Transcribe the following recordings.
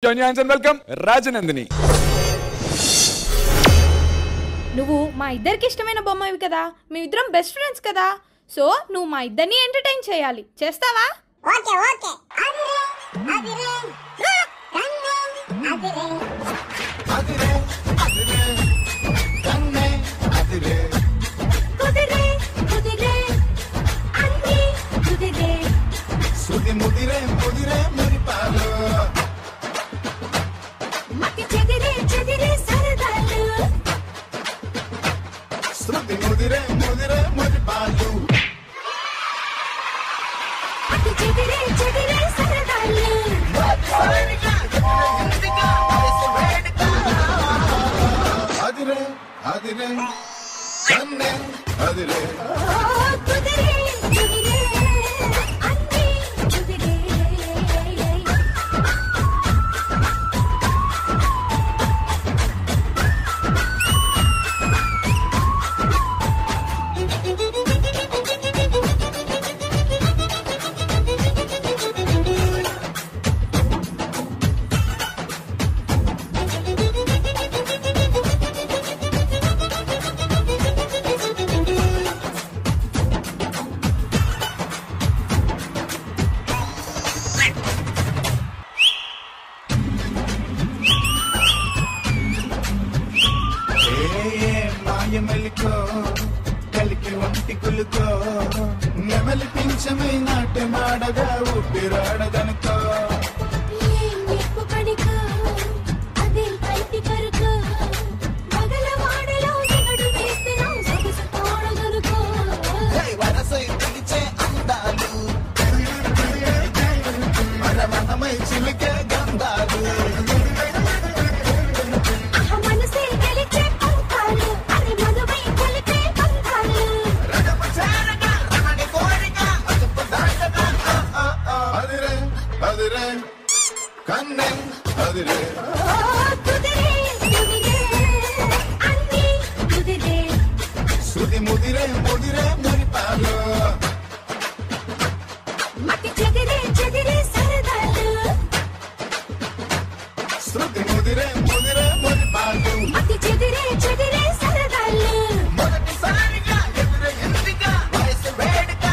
Join your hands and welcome Rajanandini. నువ్వు మా ఇద్దరికి ఇష్టమైన బొమ్మవి కదా, మేమిద్దరం బెస్ట్ ఫ్రెండ్స్ కదా, సో నువ్వు మా ఇద్దరిని ఎంటర్టైన్ చేయాలి. చేస్తావా? ఓకే ఓకే అదిరే కన్నే అదిరే కుదిరే కుదిరే అన్ని కుదిరే సుది ముదిరే ముదిరే మురిపాలు మతి చెదిరే చెదిరే సరదాలు సుది ముదిరే ముదిరే మురిపాలు మతి చెదిరే చెదిరే సరదాలు అదిరే అదిరే కన్నే అదిరే కుదిరే కుదిరే అన్ని కుదిరే మెలికో కలికి వంటి కులుకో నెమలి పింఛమై నాట్య మాడగా ఊపిరాడదనుకో వరసై పిలిచే అందాలు మనమై చిలికే గంధాలు కన్నే అదిరే కుదిరే కుదిరే అన్ని కుదిరే సుది ముదిరే ముదిరే మురిపాలు మతి చెదిరే చెదిరే సరదాలు సుది ముదిరే ముదిరే మురిపాలు మతి చెదిరే చెదిరే సరదాలు మొదటిసారిగా ఎదురే ఎందిగా వయసు వేడుక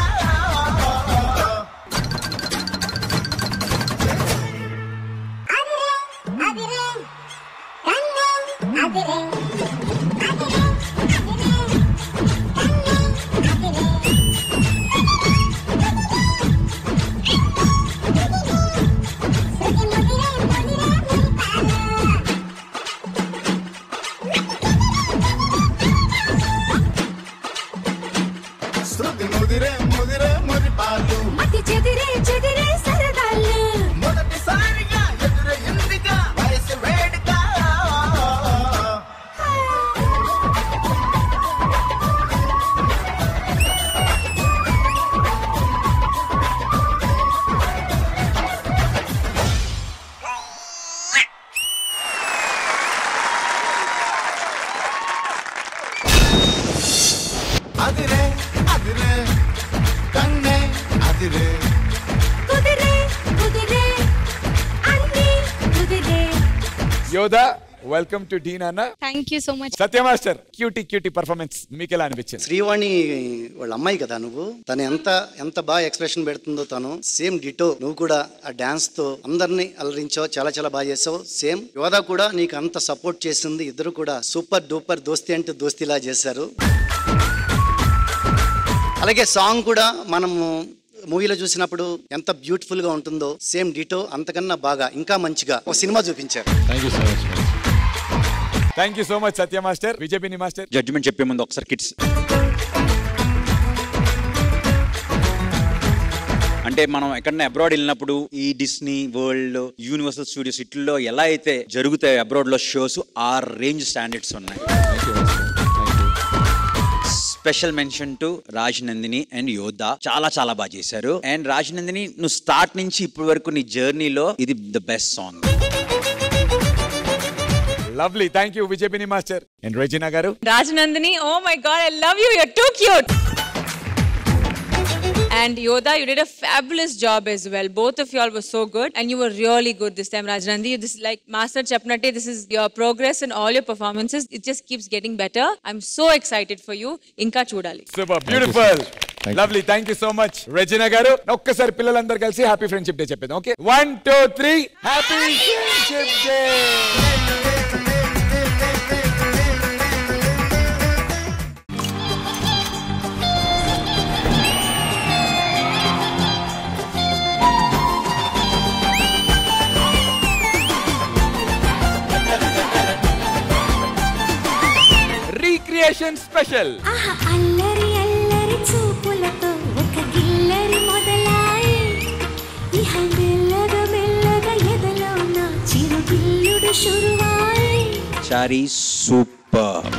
శృతి ముదిరే ముదిరే మురిపాలు మతి చెదిరే చెదిరే సరదాలు మొదటిసారిగా ఎదురే ఎందిగా వయసు వేడుక అదిరే అదిరే కన్నే అదిరే కుదిరే కుదిరే అన్ని కుదిరే. Yoda, welcome to Dean Anna. Thank you so much. Satya Master, క్యూటీ పర్ఫార్మెన్స్ మీకు ఎలా అనిపించింది? శ్రీవాణి వాళ్ళ అమ్మాయి కదా నువ్వు, తను ఎంత బాగా ఎక్స్ప్రెషన్ పెడుతుందో, తను సేమ్ డిటో నువ్వు కూడా ఆ డాన్స్ తో అందరినీ అలరించావు, చాలా బాగా చేసావు. సేమ్ యోధా కూడా నీకు అంత సపోర్ట్ చేసింది. ఇద్దరు కూడా సూపర్ డూపర్ దోస్తి అంటే దోస్తిలా చేశారు. అలాగే సాంగ్ కూడా మనము మూవీలో చూసినప్పుడు ఎంత బ్యూటిఫుల్ గా ఉంటుందో సేమ్ డిటో అంతకన్నా బాగా ఇంకా మంచిగా ఒక సినిమా చూపించారు. Thank you so much Satya master. Vijayapini master, judgement చెప్పే ముందు ఒకసారి కిడ్స్ అంటే మనం ఎక్కడన్నా అబ్రాడ్ వెళ్ళినప్పుడు ఈ డిస్నీ వరల్డ్ యూనివర్సల్ స్టూడియోస్ ఇట్లో ఎలా అయితే జరుగుతాయి అబ్రాడ్ లో షోస్, ఆ రేంజ్ స్టాండర్డ్స్ ఉన్నాయి. Special mention to Rajanandini and యోధా, చాలా బాగా చేశారు. అండ్ రాజనందిని, నువ్వు స్టార్ట్ నుంచి ఇప్పటి వరకు నీ జర్నీలో ఇది the best song. Lovely, thank you Vijayapini master. And Regina garu. Rajanandini, oh my god, I love you, your too cute. And Yodha, you did a fabulous job as well. Both of y'all were so good, and you were really good this time, Rajnandi. This is like Master Chapnate. This is your progress in all your performances. It just keeps getting better. I'm so excited for you. Inka chudali. Super, beautiful. Lovely. Thank you so much. Regina garu, ఒక్కసారి పిల్లలందరూ కలిసి happy friendship day చెప్పేద్దాం. Okay 1 2 3 happy friendship day. Recreation special. అల్లరి అల్లరి చూపులతో ఒక గిల్లరి మొదలాయి ఇహ మెల్లగా మెల్లగా ఎదలో నా చిరుగిల్లుడు షురువాయి. చారీ సూపర్.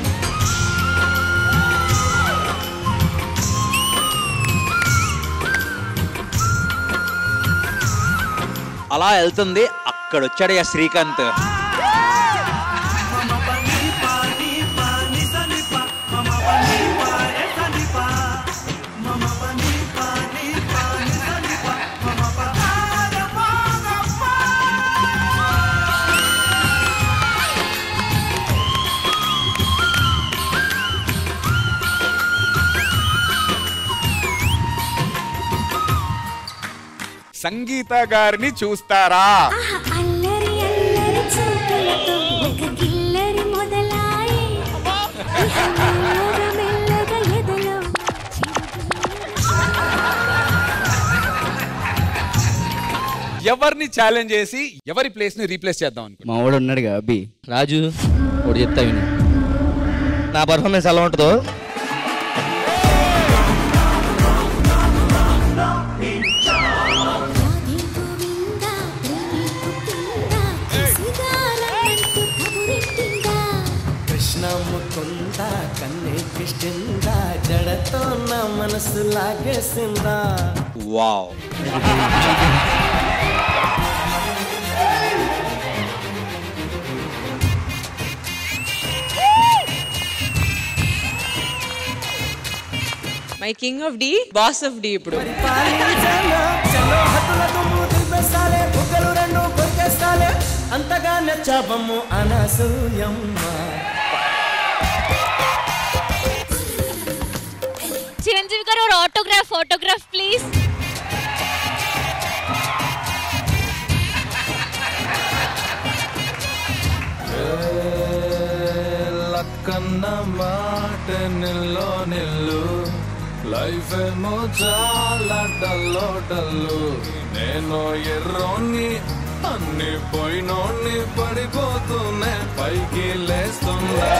అలా వెళ్తుంది, అక్కడ వచ్చాడు శ్రీకాంత్. సంగీత గారిని చూస్తారా? అల్లరి అల్లరి చూపులతో ఒక గిల్లరి మొదలాయి ఇహ మెల్లగా మెల్లగా ఎదలో ఎవరిని ఛాలెంజ్ చేసి ఎవరి ప్లేస్ ని రీప్లేస్ చేద్దాం అనుకుంటున్నా? మా వాడు ఉన్నాడుగా అబ్బి రాజు, వాడు చెప్తా విను. నా పర్ఫార్మెన్స్ ఎలా ఉంటుందో ముకుందా కన్నే కృష్ణిందా జడతో నా మనసు లాగేసిందా. Wow. My king of D, boss of D ఇప్పుడు. అంతగా నచ్చాబమ్ము అనసూయమ్మ. చిరంజీవి గారు ఒక ఆటోగ్రాఫ్ ప్లీజ్. లక్కన్న మాట నిల్లో నిల్లు, లైఫ్ ఏమో చాలా డల్లో డల్లు. నేను ఎర్రోని అన్ని పోయినోని పడిపోతూనే పైకి లేస్తున్నా.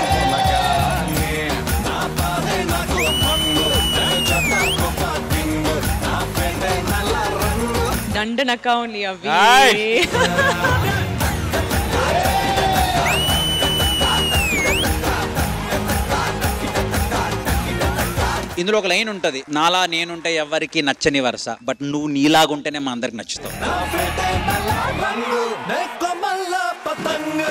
దండనక్క ఉంది అవి. ఇందులో ఒక లైన్ ఉంటది, నాలా నేనుంటే ఎవరికి నచ్చని వరుస, బట్ నువ్వు నీలాగుంటేనే మా అందరికి నచ్చుతావు. పతంగ్